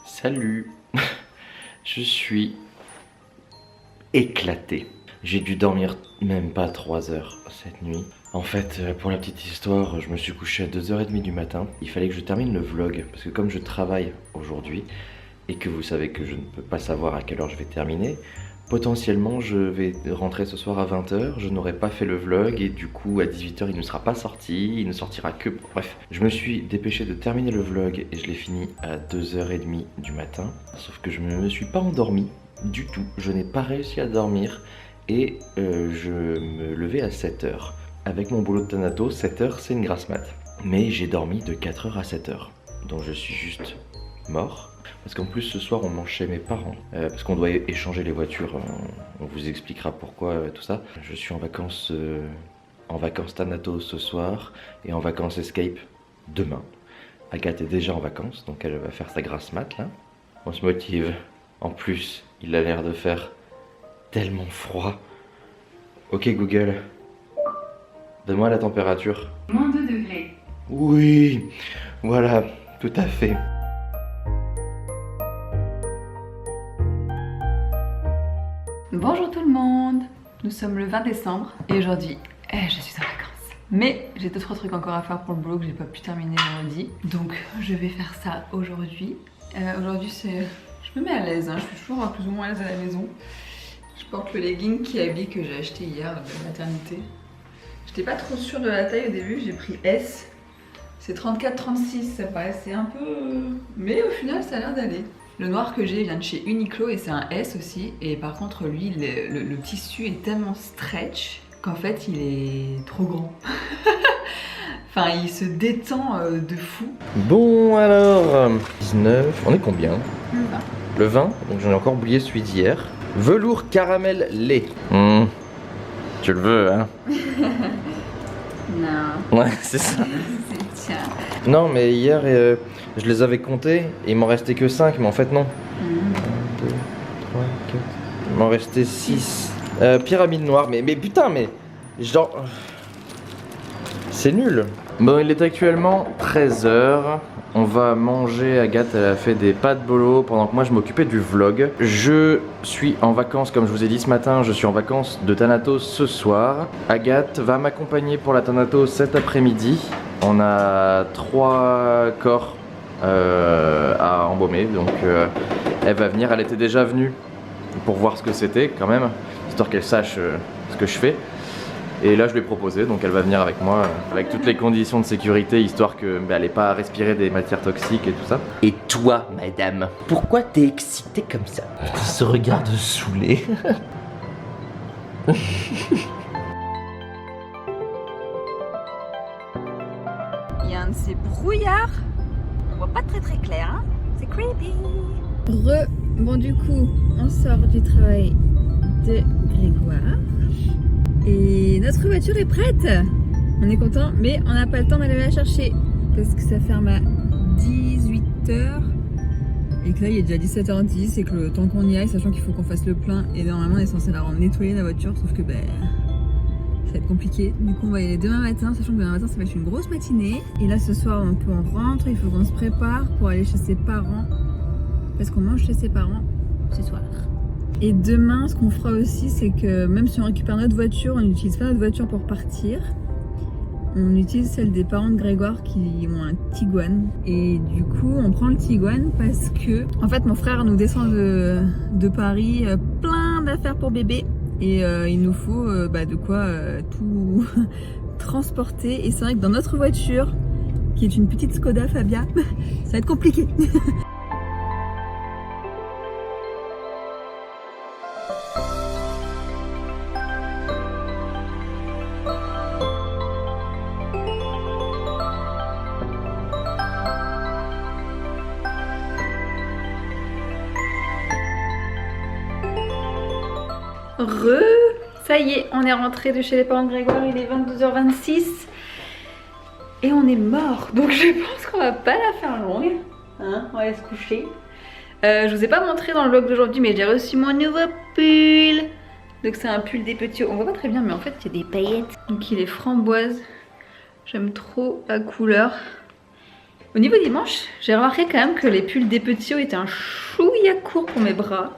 Salut. Je suis éclaté. J'ai dû dormir même pas 3 heures cette nuit. En fait, pour la petite histoire, je me suis couché à 2h30 du matin. Il fallait que je termine le vlog, parce que comme je travaille aujourd'hui, et que vous savez que je ne peux pas savoir à quelle heure je vais terminer, potentiellement je vais rentrer ce soir à 20h, je n'aurai pas fait le vlog, et du coup à 18h il ne sera pas sorti, il ne sortira que... Bref, je me suis dépêché de terminer le vlog, et je l'ai fini à 2h30 du matin. Sauf que je ne me suis pas endormi du tout, je n'ai pas réussi à dormir, et je me levais à 7h. Avec mon boulot de Thanatos, 7h c'est une grasse mat. Mais j'ai dormi de 4h à 7h. Donc je suis juste mort. Parce qu'en plus ce soir on mange chez mes parents. Parce qu'on doit échanger les voitures. On vous expliquera pourquoi tout ça. Je suis en vacances Thanatos ce soir. Et en vacances Escape demain. Agathe est déjà en vacances. Donc elle va faire sa grasse mat là. On se motive. En plus il a l'air de faire tellement froid. Ok Google. Donne-moi la température. -2 degrés. Oui, voilà, tout à fait. Bonjour tout le monde. Nous sommes le 20 décembre et aujourd'hui, je suis en vacances. Mais j'ai d'autres trucs encore à faire pour le boulot que j'ai pas pu terminer vendredi. Donc je vais faire ça aujourd'hui. Aujourd'hui c'est... Je me mets à l'aise, hein. Je suis toujours plus ou moins à l'aise à la maison. Je porte le legging qui habille que j'ai acheté hier de maternité. J'étais pas trop sûre de la taille au début, j'ai pris S. C'est 34-36, ça paraissait un peu... Mais au final ça a l'air d'aller. Le noir que j'ai vient de chez Uniqlo et c'est un S aussi. Et par contre lui, le tissu est tellement stretch qu'en fait il est trop grand. Enfin il se détend de fou. Bon alors, 19, on est combien? Le 20. Le 20, donc j'en ai encore oublié celui d'hier. Velours caramel lait. Tu le veux hein? Non. Ouais, c'est ça. C'est tiens. Non mais hier, je les avais comptés et il m'en restait que 5, mais en fait non. 1, 2, 3, 4... Il m'en restait 6. Pyramide noire, mais putain, mais... Genre... C'est nul. Bon, il est actuellement 13h. On va manger, Agathe elle a fait des pâtes bolo pendant que moi je m'occupais du vlog. Je suis en vacances, comme je vous ai dit ce matin, je suis en vacances de Thanatos ce soir. Agathe va m'accompagner pour la Thanatos cet après-midi. On a 3 corps à embaumer, donc elle va venir, elle était déjà venue pour voir ce que c'était quand même, histoire qu'elle sache ce que je fais. Et là je lui ai proposé, donc elle va venir avec moi, avec toutes les conditions de sécurité, histoire que elle n'ait pas à respirer des matières toxiques et tout ça. Et toi, madame, pourquoi t'es excitée comme ça? Ce regard de saoulé. Il y a un de ces brouillards. On voit pas très clair, hein. C'est creepy. Bon du coup, on sort du travail de Grégoire. Et notre voiture est prête. On est content, mais on n'a pas le temps d'aller la chercher parce que ça ferme à 18h et que là il est déjà 17h10 et que le temps qu'on y aille, sachant qu'il faut qu'on fasse le plein et normalement on est censé la rendre nettoyer la voiture, sauf que ça va être compliqué. Du coup on va y aller demain matin, sachant que demain matin ça va être une grosse matinée. Et là ce soir on rentre, il faut qu'on se prépare pour aller chez ses parents parce qu'on mange chez ses parents ce soir. Et demain, ce qu'on fera aussi, c'est que même si on récupère notre voiture, on n'utilise pas notre voiture pour partir. On utilise celle des parents de Grégoire qui ont un Tiguan. Et du coup, on prend le Tiguan parce que, en fait, mon frère nous descend de Paris plein d'affaires pour bébé. Et il nous faut de quoi tout transporter. Et c'est vrai que dans notre voiture, qui est une petite Skoda Fabia, ça va être compliqué. Ça y est, on est rentré de chez les parents de Grégoire, il est 22h26 et on est mort, donc je pense qu'on va pas la faire longue, hein, on va aller se coucher. Je vous ai pas montré dans le vlog d'aujourd'hui, mais j'ai reçu mon nouveau pull. Donc c'est un pull des petits, on voit pas très bien, mais en fait il y a des paillettes. Donc il est framboise, j'aime trop la couleur. Au niveau des manches, j'ai remarqué quand même que les pulls des petits étaient un chouïa court pour mes bras.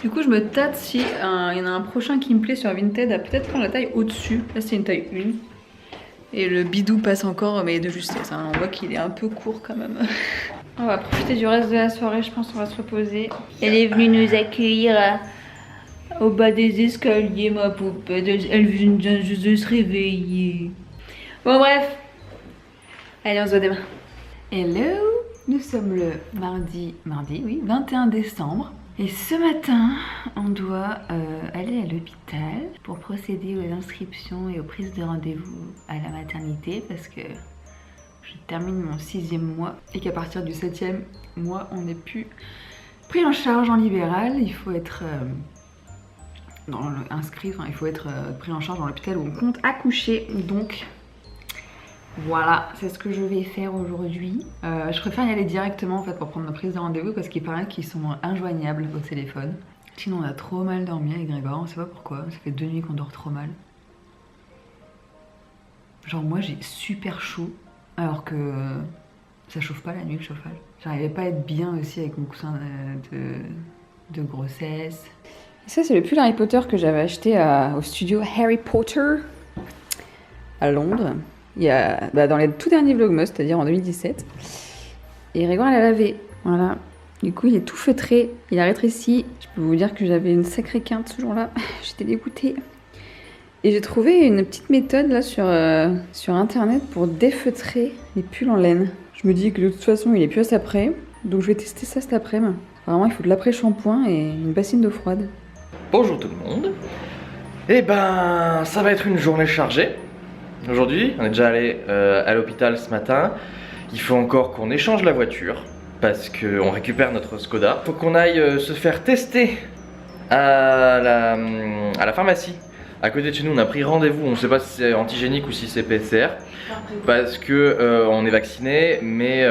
Du coup, je me tâte si il y en a un prochain qui me plaît sur Vinted à peut-être prendre la taille au-dessus. Là, c'est une taille 1. Et le bidou passe encore, mais de justesse. Hein. On voit qu'il est un peu court quand même. On va profiter du reste de la soirée, je pense qu'on va se reposer. Elle est venue nous accueillir au bas des escaliers, ma poupette. Elle vient juste de se réveiller. Bon, bref. Allez, on se voit demain. Hello, nous sommes le mardi, oui, 21 décembre. Et ce matin, on doit aller à l'hôpital pour procéder aux inscriptions et aux prises de rendez-vous à la maternité parce que je termine mon 6e mois et qu'à partir du 7e mois, on n'est plus pris en charge en libéral. Il faut être inscrit, enfin, il faut être pris en charge dans l'hôpital où on compte accoucher. Donc voilà, c'est ce que je vais faire aujourd'hui. Je préfère y aller directement en fait pour prendre ma prise de rendez-vous parce qu'il paraît qu'ils sont injoignables au téléphone. Sinon on a trop mal dormi avec Grégoire, on sait pas pourquoi, ça fait 2 nuits qu'on dort trop mal. Genre moi j'ai super chaud alors que ça chauffe pas la nuit le chauffage. J'arrivais pas à être bien aussi avec mon coussin de grossesse. Et ça c'est le pull Harry Potter que j'avais acheté au studio Harry Potter à Londres. Il y a dans les tout derniers Vlogmas, c'est-à-dire en 2017. Et Grégoire l'a lavé. Voilà. Du coup, il est tout feutré. Il a rétréci. Je peux vous dire que j'avais une sacrée quinte ce jour-là. J'étais dégoûtée. Et j'ai trouvé une petite méthode là sur internet pour défeutrer les pulls en laine. Je me dis que de toute façon, il est plus à ça près. Donc je vais tester ça cet après-midi. Vraiment, il faut de l'après-shampoing et une bassine d'eau froide. Bonjour tout le monde. Eh ben, ça va être une journée chargée. Aujourd'hui, on est déjà allé à l'hôpital ce matin. Il faut encore qu'on échange la voiture parce qu'on récupère notre Skoda. Il faut qu'on aille se faire tester à la pharmacie. À côté de chez nous, on a pris rendez-vous. On ne sait pas si c'est antigénique ou si c'est PCR parce que on est vacciné, mais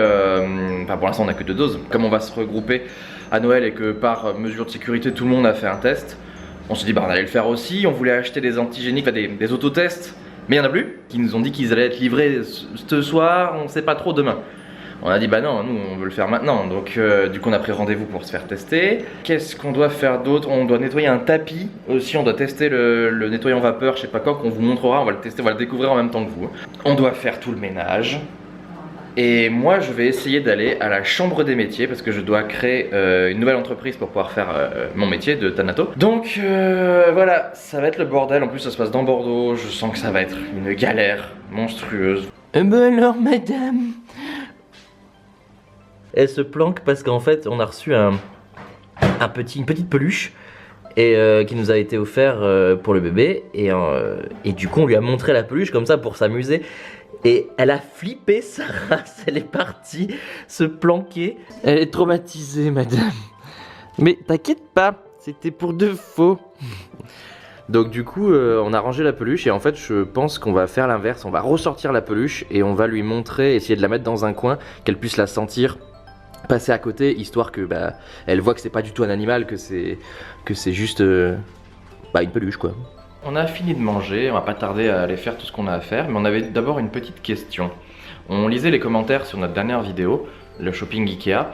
pour l'instant on n'a que 2 doses. Comme on va se regrouper à Noël et que par mesure de sécurité tout le monde a fait un test, on se dit on allait le faire aussi. On voulait acheter des antigéniques, des autotests. Mais il n'y en a plus, qui nous ont dit qu'ils allaient être livrés ce soir, on ne sait pas trop demain. On a dit non, nous on veut le faire maintenant, donc du coup on a pris rendez-vous pour se faire tester. Qu'est-ce qu'on doit faire d'autre? On doit nettoyer un tapis aussi, on doit tester le nettoyant vapeur, je sais pas quoi, qu'on vous montrera, on va le tester, on va le découvrir en même temps que vous. On doit faire tout le ménage. Et moi je vais essayer d'aller à la chambre des métiers parce que je dois créer une nouvelle entreprise pour pouvoir faire mon métier de Thanato. Donc voilà, ça va être le bordel, en plus ça se passe dans Bordeaux, je sens que ça va être une galère monstrueuse. Ben alors madame, elle se planque parce qu'en fait on a reçu une petite peluche et qui nous a été offert pour le bébé et du coup on lui a montré la peluche comme ça pour s'amuser. Et elle a flippé sa race, elle est partie se planquer. Elle est traumatisée, madame. Mais t'inquiète pas, c'était pour de faux. Donc du coup, on a rangé la peluche et en fait, je pense qu'on va faire l'inverse. On va ressortir la peluche et on va lui montrer, essayer de la mettre dans un coin, qu'elle puisse la sentir, passer à côté, histoire que elle voit que c'est pas du tout un animal, que c'est juste une peluche quoi. On a fini de manger, on va pas tarder à aller faire tout ce qu'on a à faire, mais on avait d'abord une petite question. On lisait les commentaires sur notre dernière vidéo, le shopping Ikea,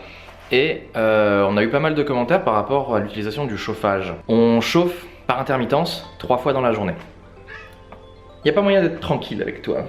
et on a eu pas mal de commentaires par rapport à l'utilisation du chauffage. On chauffe par intermittence 3 fois dans la journée. Il n'y a pas moyen d'être tranquille avec toi.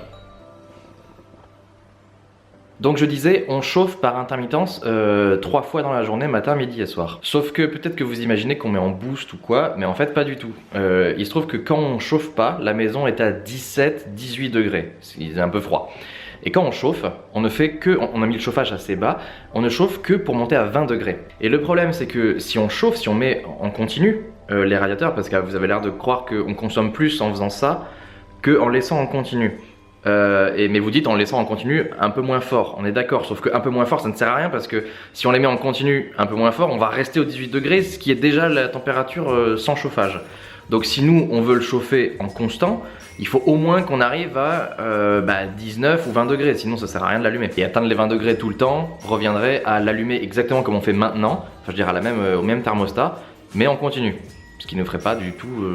Donc je disais, on chauffe par intermittence 3 fois dans la journée, matin, midi et soir. Sauf que peut-être que vous imaginez qu'on met en boost ou quoi, mais en fait pas du tout. Il se trouve que quand on chauffe pas, la maison est à 17-18 degrés. C'est un peu froid. Et quand on chauffe, on ne fait que, on a mis le chauffage assez bas, on ne chauffe que pour monter à 20 degrés. Et le problème c'est que si on chauffe, si on met en continu les radiateurs, parce que vous avez l'air de croire qu'on consomme plus en faisant ça qu'en laissant en continu. Mais vous dites en laissant en continu un peu moins fort, on est d'accord, sauf que un peu moins fort ça ne sert à rien parce que si on les met en continu un peu moins fort, on va rester aux 18 degrés, ce qui est déjà la température sans chauffage. Donc si nous on veut le chauffer en constant, il faut au moins qu'on arrive à 19 ou 20 degrés, sinon ça sert à rien de l'allumer. Et atteindre les 20 degrés tout le temps reviendrait à l'allumer exactement comme on fait maintenant, enfin je veux dire à au même thermostat, mais en continu. Ce qui ne ferait pas du tout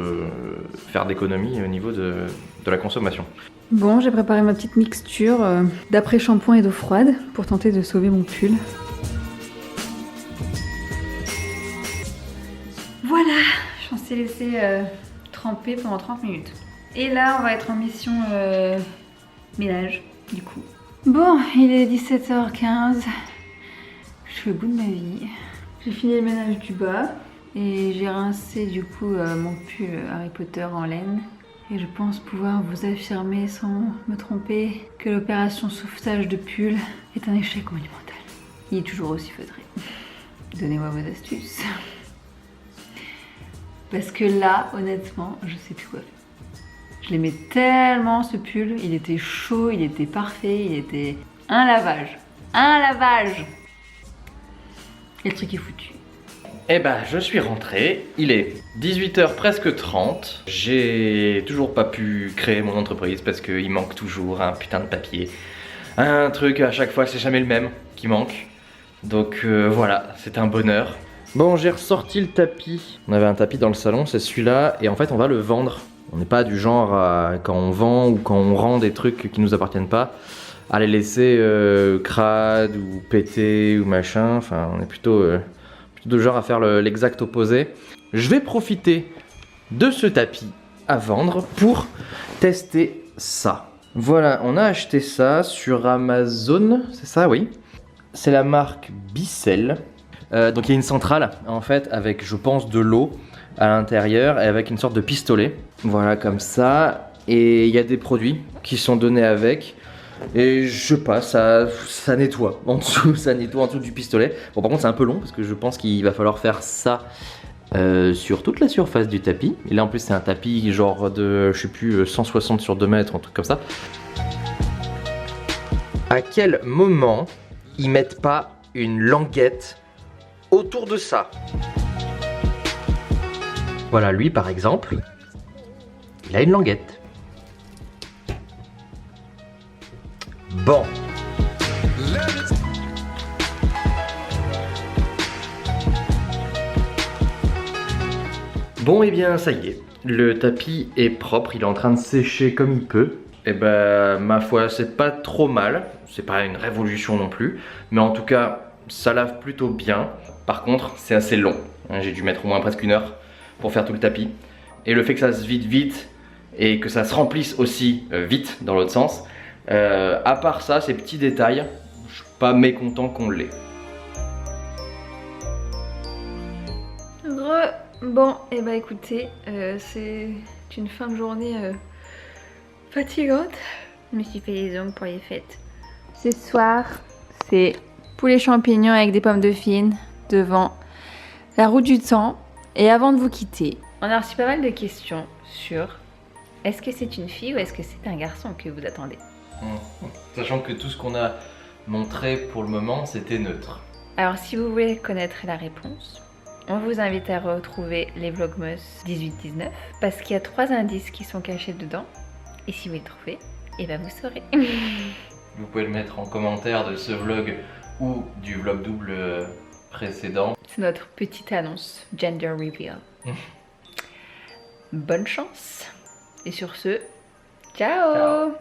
faire d'économie au niveau de la consommation. Bon, j'ai préparé ma petite mixture d'après-shampoing et d'eau froide pour tenter de sauver mon pull. Voilà, je m'en suis laissé tremper pendant 30 minutes. Et là, on va être en mission ménage, du coup. Bon, il est 17h15. Je suis au bout de ma vie. J'ai fini le ménage du bas et j'ai rincé du coup mon pull Harry Potter en laine. Et je pense pouvoir vous affirmer sans me tromper que l'opération sauvetage de pull est un échec monumental. Il est toujours aussi feutré. Donnez-moi vos astuces. Parce que là, honnêtement, je sais plus quoi faire. Je l'aimais tellement ce pull, il était chaud, il était parfait, il était un lavage. Un lavage! Et le truc est foutu. Eh ben, je suis rentré, il est 18h presque 30. J'ai toujours pas pu créer mon entreprise parce qu'il manque toujours un putain de papier. Un truc à chaque fois, c'est jamais le même qui manque. Donc voilà, c'est un bonheur. Bon, j'ai ressorti le tapis. On avait un tapis dans le salon, c'est celui-là. Et en fait, on va le vendre. On n'est pas du genre à, quand on vend ou quand on rend des trucs qui nous appartiennent pas, à les laisser crades ou péter ou machin. Enfin, on est plutôt de genre à faire l'exact opposé. Je vais profiter de ce tapis à vendre pour tester ça. Voilà, on a acheté ça sur Amazon, c'est ça, oui. C'est la marque Bissell. Donc il y a une centrale en fait avec, je pense, de l'eau à l'intérieur et avec une sorte de pistolet. Voilà, comme ça. Et il y a des produits qui sont donnés avec. Et je sais pas, ça nettoie en dessous, ça nettoie en dessous du pistolet. Bon, par contre c'est un peu long parce que je pense qu'il va falloir faire ça sur toute la surface du tapis. Et là en plus c'est un tapis genre de, je sais plus, 160 sur 2 mètres, un truc comme ça. À quel moment ils mettent pas une languette autour de ça? Voilà, lui par exemple, il a une languette. Bon. Bon, et bien ça y est, le tapis est propre, il est en train de sécher comme il peut. Et ben ma foi, c'est pas trop mal, c'est pas une révolution non plus, mais en tout cas ça lave plutôt bien. Par contre c'est assez long, j'ai dû mettre au moins presque 1 heure pour faire tout le tapis. Et le fait que ça se vide vite et que ça se remplisse aussi vite dans l'autre sens, à part ça, ces petits détails, je suis pas mécontent qu'on l'ait. Bon, et bah écoutez, c'est une fin de journée fatigante. Je me suis fait les ongles pour les fêtes. Ce soir, c'est poulet champignons avec des pommes de fine devant la roue du temps. Et avant de vous quitter, on a reçu pas mal de questions sur est-ce que c'est une fille ou est-ce que c'est un garçon que vous attendez? Sachant que tout ce qu'on a montré pour le moment, c'était neutre. Alors si vous voulez connaître la réponse, on vous invite à retrouver les Vlogmas 18-19 parce qu'il y a 3 indices qui sont cachés dedans. Et si vous les trouvez, et ben vous saurez. Vous pouvez le mettre en commentaire de ce vlog ou du vlog double précédent. C'est notre petite annonce, gender reveal. Bonne chance. Et sur ce, ciao.